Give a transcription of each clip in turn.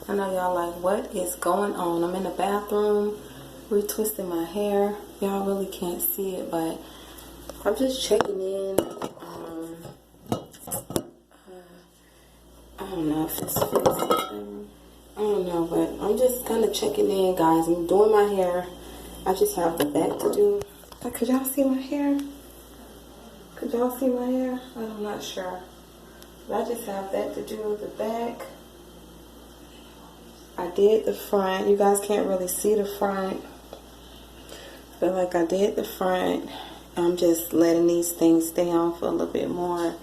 I know y'all like, what is going on? I'm in the bathroom retwisting my hair. Y'all really can't see it, but I'm just checking in. I don't know if this fits. I don't know, but I'm just kind of checking in, guys. I'm doing my hair. I just have the back to do. Like, could y'all see my hair? Could y'all see my hair? I'm not sure. But I just have that to do, the back. I did the front. You guys can't really see the front. But like I did the front. I'm just letting these things stay on for a little bit more.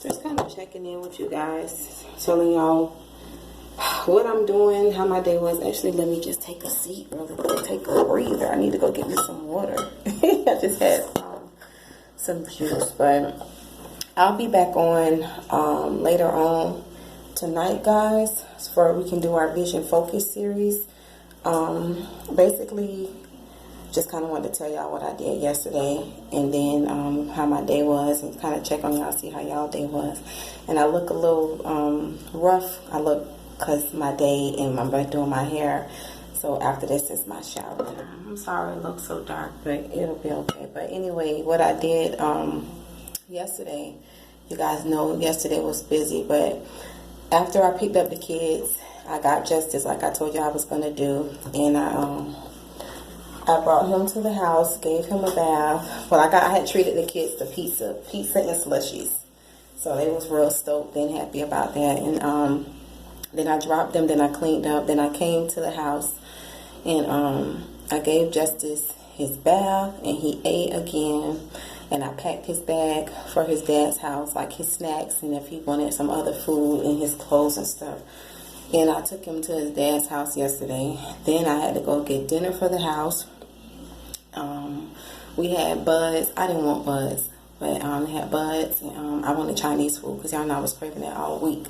Just kind of checking in with you guys. Telling y'all what I'm doing, how my day was. Actually, let me just take a seat really quick. Take a breather. I need to go get me some water. I just had some juice. But I'll be back on later on tonight, guys, for we can do our vision focus series. Basically, just kind of wanted to tell y'all what I did yesterday, and then how my day was, and kind of check on y'all, see how y'all day was. And I look a little rough. I look because my day, and I'm doing my hair. So after this is my shower time. I'm sorry it looks so dark, but it'll be okay. But anyway, what I did yesterday, you guys know yesterday was busy, but after I picked up the kids, I got Justice like I told you I was going to do, and I brought him to the house, gave him a bath. Well, I had treated the kids to pizza and slushies, so they was real stoked and happy about that. And then I dropped them, then I cleaned up, then I came to the house, and I gave Justice his bath, and he ate again. And I packed his bag for his dad's house, like his snacks, and if he wanted some other food and his clothes and stuff. And I took him to his dad's house yesterday. Then I had to go get dinner for the house. We had buds. I didn't want buds, but they had buds. And, I wanted Chinese food because y'all know I was craving that all week.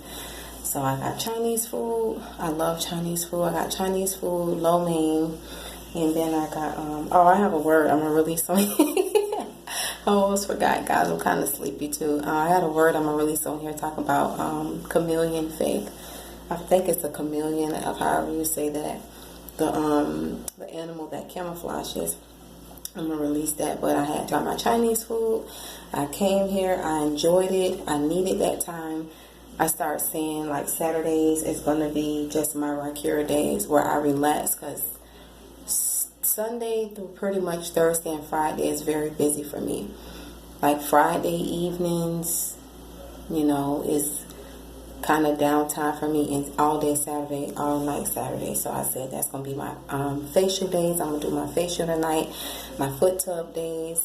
So I got Chinese food. I love Chinese food. I got Chinese food, lo mein. And then I got, I have a word I'm going to release on I almost forgot, guys. I'm kind of sleepy too. I had a word I'm going to release on here talk about Chameleon Faith. I think it's a chameleon, of however you say that. The animal that camouflages. I'm going to release that. But I had tried my Chinese food. I came here. I enjoyed it. I needed that time. I started saying like Saturdays is going to be just my Rakera days where I relax, because Sunday through pretty much Thursday and Friday is very busy for me. Like Friday evenings, is kind of downtime for me, and all day Saturday, all night Saturday. So I said that's going to be my facial days. I'm going to do my facial tonight, my foot tub days.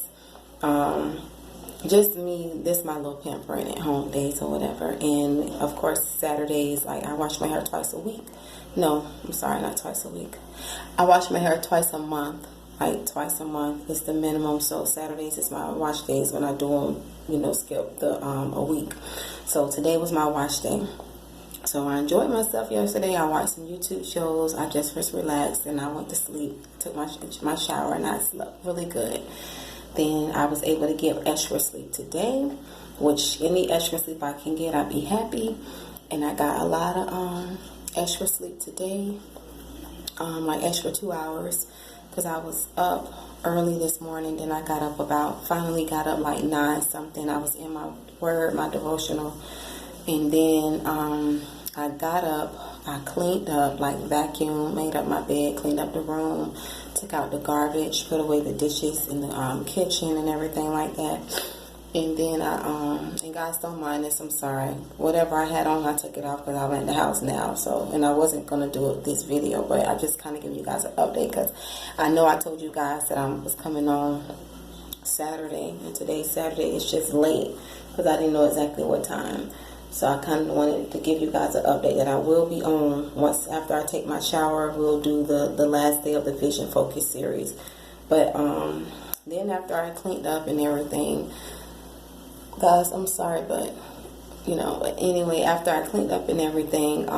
Just me, this is my little pampering at home days or whatever. And of course Saturdays, like I wash my hair twice a week. No, I'm sorry, not twice a week. I wash my hair twice a month. Like twice a month is the minimum. So Saturdays is my wash days when I do them, skip the a week. So today was my wash day. So I enjoyed myself yesterday. I watched some YouTube shows. I just was relaxed and I went to sleep. Took my shower and I slept really good. Then I was able to get extra sleep today, which any extra sleep I can get, I'd be happy. And I got a lot of extra sleep today, like extra 2 hours, because I was up early this morning. Then I got up finally got up like 9 something. I was in my word, my devotional, and then I got up, I cleaned up, like vacuumed, made up my bed, cleaned up the room, took out the garbage, put away the dishes in the kitchen and everything like that. And then and guys, don't mind this, I'm sorry. Whatever I had on, I took it off because I'm at the house now. So, and I wasn't going to do this video, but I just kind of give you guys an update because I know I told you guys that I was coming on Saturday, and today's Saturday. It's just late because I didn't know exactly what time. So I kind of wanted to give you guys an update that I will be on once after I take my shower. We'll do the last day of the Vision Focus series. But then after I cleaned up and everything, guys, I'm sorry, but but anyway, after I cleaned up and everything,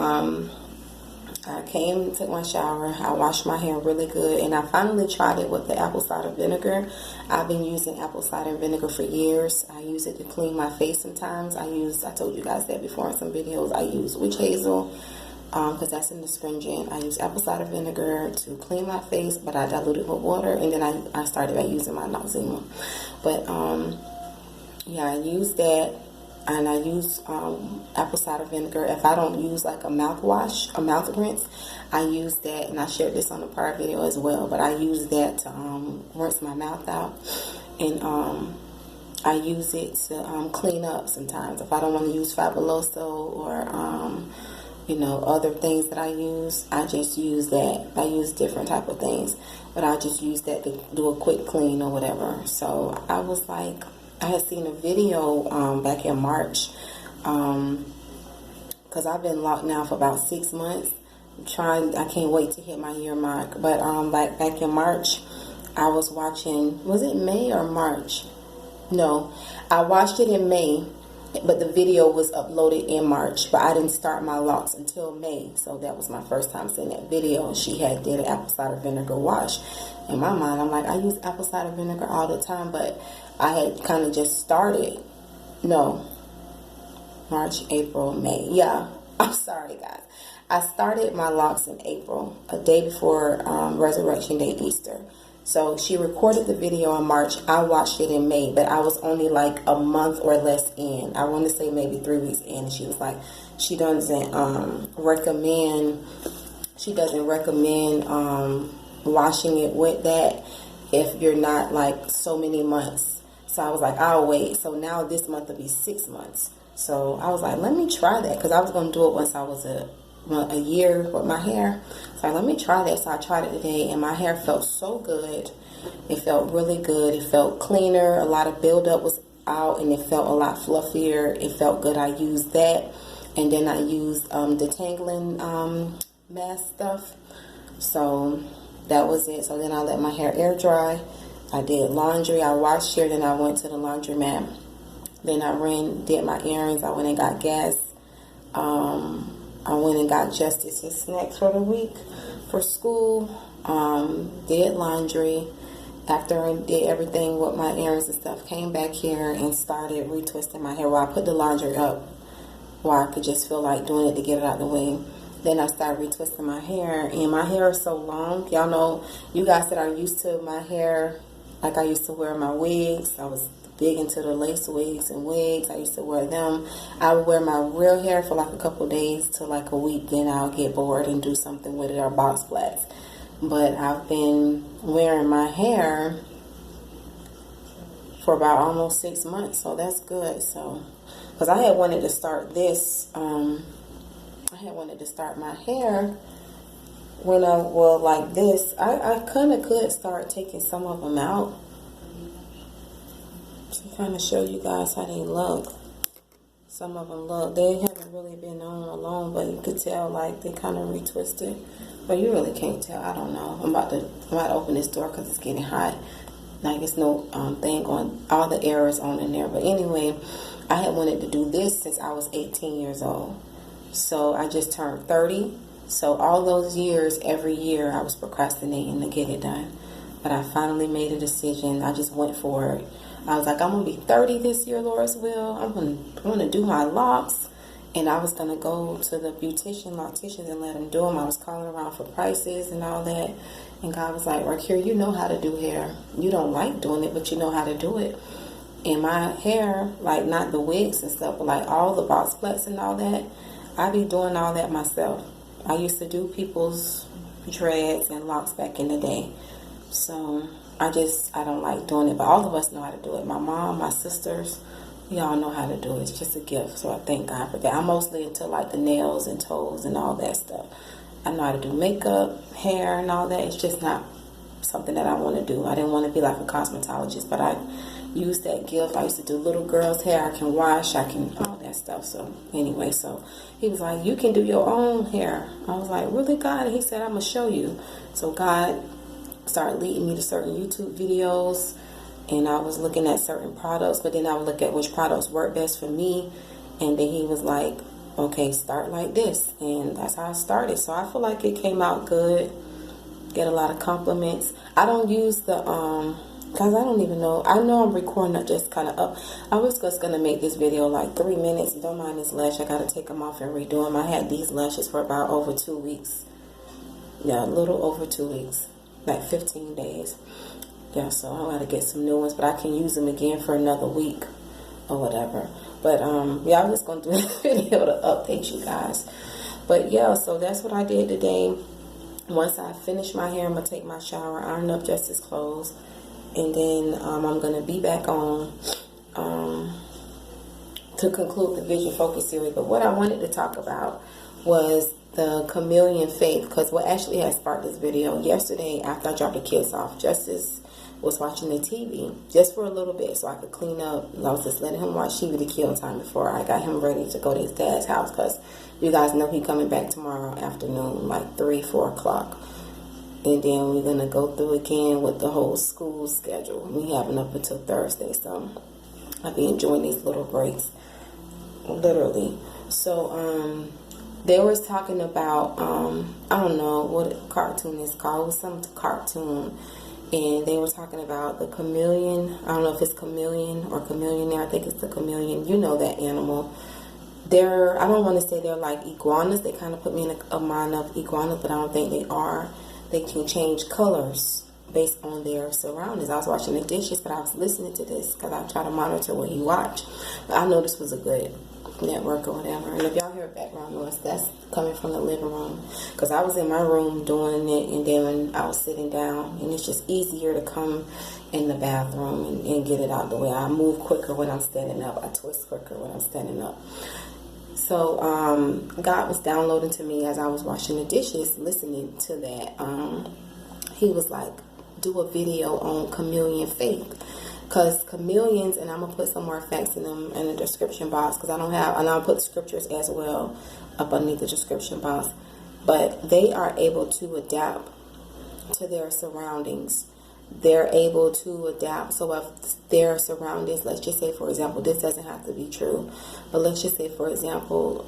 I came, took my shower, I washed my hair really good, and I finally tried it with the apple cider vinegar. I've been using apple cider vinegar for years. I use it to clean my face sometimes. I told you guys that before in some videos, I use witch hazel, because that's an astringent. I use apple cider vinegar to clean my face, but I dilute it with water, and then I started by using my Noxzema. But, yeah, I use that. And I use apple cider vinegar. If I don't use like a mouthwash, a mouth rinse, I use that, and I shared this on a prior video as well, but I use that to rinse my mouth out. And I use it to clean up sometimes. If I don't want to use Fabuloso or, you know, other things that I use, I just use that. I use different type of things, but I just use that to do a quick clean or whatever. So I was like, I had seen a video back in March, because I've been locked now for about 6 months. I can't wait to hit my year mark. But back in March, I was watching, was it May or March? No, I watched it in May, but the video was uploaded in March. But I didn't start my locks until May, so that was my first time seeing that video. She had did an apple cider vinegar wash. In my mind, I'm like, I use apple cider vinegar all the time, but I had kind of just started. No, March, April, May. Yeah, I'm sorry, guys. I started my locks in April, a day before Resurrection Day, Easter. So she recorded the video in March. I watched it in May, but I was only like a month or less in. I want to say maybe 3 weeks in. And she was like, she doesn't recommend washing it with that if you're not like so many months. So I was like, I'll wait. So now this month will be 6 months. So I was like, let me try that, because I was going to do it once I was a year with my hair. So let me try that. So I tried it today, and my hair felt so good. It felt really good. It felt cleaner. A lot of buildup was out, and it felt a lot fluffier. It felt good. I used that, and then I used detangling mask stuff. So that was it. So then I let my hair air dry. I did laundry. I washed here, then I went to the laundromat. Then I did my errands. I went and got gas. I went and got Justice's snacks for the week for school. Did laundry. After I did everything with my errands and stuff, came back here and started retwisting my hair. Well, I put the laundry up where I could just feel like doing it to get it out of the way. Then I started retwisting my hair, and my hair is so long. Y'all know, you guys that are used to my hair, like I used to wear my wigs. I was big into the lace wigs and wigs. I used to wear them. I would wear my real hair for like a couple days to like a week. Then I'll get bored and do something with it, or box flats. But I've been wearing my hair for about almost 6 months, so that's good. So, because I had wanted to start this, I had wanted to start my hair when like this. I kind of could start taking some of them out to kind of show you guys how they look. Some of them look, they haven't really been on long, but you could tell like they kind of retwisted. But you really can't tell. I don't know. I'm about to open this door because it's getting hot. Like it's no thing on, all the air is on in there. But anyway, I had wanted to do this since I was 18 years old. So I just turned 30. So all those years, every year, I was procrastinating to get it done. But I finally made a decision. I just went for it. I was like, I'm going to be 30 this year, Lord's will. I'm going to do my locks. And I was going to go to the locticians and let them do them. I was calling around for prices and all that. And God was like, Rakera, you know how to do hair. You don't like doing it, but you know how to do it. And my hair, like not the wigs and stuff, but like all the box flats and all that, I be doing all that myself. I used to do people's dreads and locks back in the day. So I don't like doing it, but all of us know how to do it. My mom, my sisters, we all know how to do it. It's just a gift, so I thank God for that. I'm mostly into like the nails and toes and all that stuff. I know how to do makeup, hair, and all that. It's just not something that I want to do. I didn't want to be like a cosmetologist, but I used that gift. I used to do little girls' hair. I can wash. I can all that stuff. So anyway, so he was like, you can do your own hair. I was like, really, God? And he said, I'm going to show you. So God started leading me to certain YouTube videos, and I was looking at certain products, but then I would look at which products work best for me. And then he was like, okay, start like this. And that's how I started. So I feel like it came out good. Get a lot of compliments. I don't use the, because I don't even know. I know I'm recording it just kind of up. I was just going to make this video like 3 minutes. Don't mind this lash. I got to take them off and redo them. I had these lashes for about over 2 weeks. Yeah, a little over 2 weeks. Like 15 days. Yeah, so I got to get some new ones. But I can use them again for another week or whatever. But, yeah, I'm just going to do this video to update you guys. But, yeah, so that's what I did today. Once I finish my hair, I'm going to take my shower, iron up Justice's clothes, and then I'm going to be back on to conclude the Vision Focus series. But what I wanted to talk about was the Chameleon Faith, because what actually had sparked this video, yesterday after I dropped the kids off, Justice was watching the TV just for a little bit so I could clean up. I was just letting him watch TV to kill time before I got him ready to go to his dad's house, because you guys know he's coming back tomorrow afternoon, like 3-4 o'clock. And then we're going to go through again with the whole school schedule. We have it up until Thursday, so I'll be enjoying these little breaks, literally. So, they was talking about, I don't know what cartoon is called. It was some cartoon. And they were talking about the chameleon. I don't know if it's chameleon or chameleon. I think it's the chameleon. You know that animal. I don't want to say they're like iguanas. They kind of put me in a mind of iguanas, but I don't think they are. They can change colors based on their surroundings. I was watching the dishes, but I was listening to this because I try to monitor what you watch. But I know this was a good network or whatever. And if y'all hear background noise, that's coming from the living room, because I was in my room doing it, and then I was sitting down, and it's just easier to come in the bathroom and get it out the way. I move quicker when I'm standing up. I twist quicker when I'm standing up. So God was downloading to me as I was washing the dishes, listening to that. He was like, do a video on Chameleon Faith. Because chameleons, and I'm going to put some more facts in them in the description box, because I don't have, and I'll put the scriptures as well up underneath the description box. But they are able to adapt to their surroundings. They're able to adapt. So if their surroundings, let's just say, for example, this doesn't have to be true, but let's just say, for example,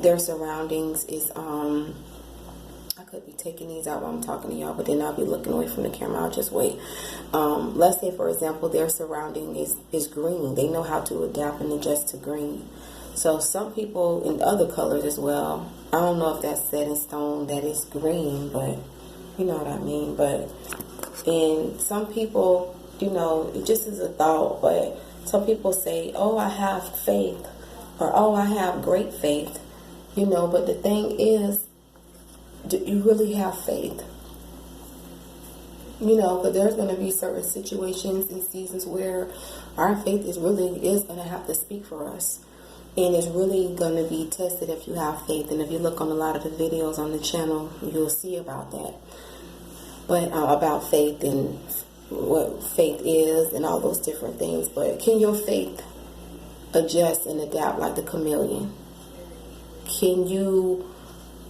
their surroundings is, I could be taking these out while I'm talking to y'all, but then I'll be looking away from the camera. I'll just wait. Let's say, for example, their surrounding is green. They know how to adapt and adjust to green. So some people in other colors as well. I don't know if that's set in stone that it's green, but you know what I mean. But and some people, you know, it just is a thought, but some people say, oh, I have faith, or oh, I have great faith, you know. But the thing is, do you really have faith? You know, but there's going to be certain situations and seasons where our faith is going to have to speak for us. And it's really going to be tested if you have faith. And if you look on a lot of the videos on the channel, you'll see about that. But about faith and what faith is and all those different things. But can your faith adjust and adapt like the chameleon? Can you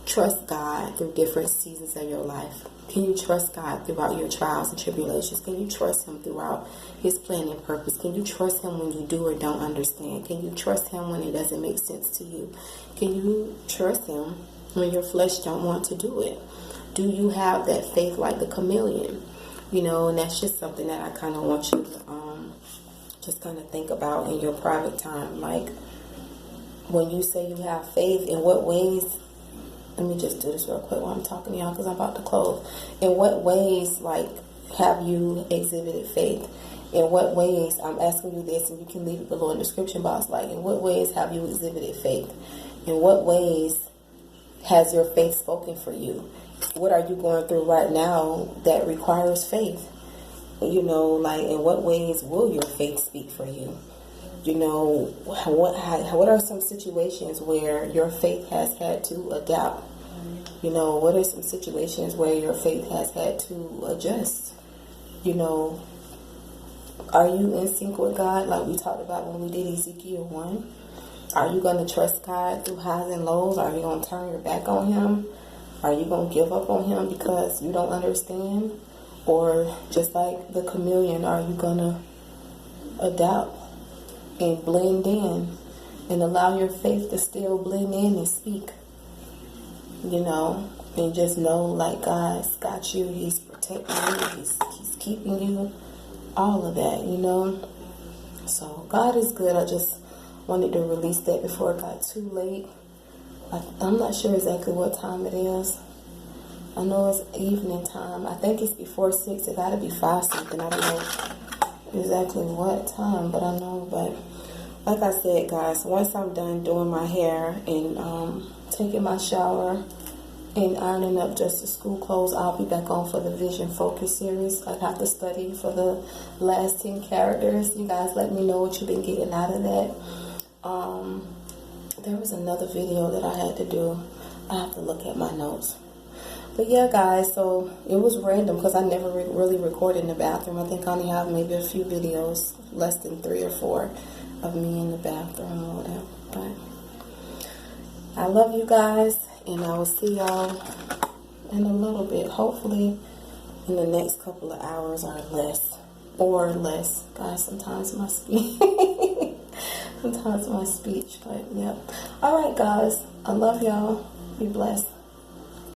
trust God through different seasons of your life? Can you trust God throughout your trials and tribulations? Can you trust Him throughout His plan and purpose? Can you trust Him when you do or don't understand? Can you trust Him when it doesn't make sense to you? Can you trust Him when your flesh don't want to do it? Do you have that faith like the chameleon? You know, and that's just something that I kind of want you to just kind of think about in your private time. Like, when you say you have faith, in what ways? Let me just do this real quick while I'm talking to y'all, because I'm about to close. In what ways, like, have you exhibited faith? In what ways, I'm asking you this, and you can leave it below in the description box, like, in what ways have you exhibited faith? In what ways has your faith spoken for you? What are you going through right now that requires faith? You know, like, in what ways will your faith speak for you? You know, what are some situations where your faith has had to adapt? You know, what are some situations where your faith has had to adjust? You know, are you in sync with God, like we talked about when we did Ezekiel 1? Are you going to trust God through highs and lows? Are you going to turn your back on Him? Are you going to give up on Him because you don't understand? Or just like the chameleon, are you going to adapt and blend in and allow your faith to still blend in and speak, you know, and just know like God's got you, he's protecting you, he's keeping you, all of that, you know. So God is good. I just wanted to release that before it got too late. I'm not sure exactly what time it is. I know it's evening time. I think it's before 6. It got to be 5 something. I don't know exactly what time, but I know. But like I said, guys, once I'm done doing my hair and taking my shower and ironing up just the school clothes, I'll be back on for the Vision Focus series. I have to study for the last 10 characters. You guys let me know what you've been getting out of that. There was another video that I had to do. I have to look at my notes. But yeah, guys, so it was random because I never really recorded in the bathroom. I think I only have maybe a few videos, less than 3 or 4 of me in the bathroom or whatever. But I love you guys, and I will see y'all in a little bit. Hopefully in the next couple of hours or less. Guys, sometimes my speech, but yep. All right, guys, I love y'all. Be blessed.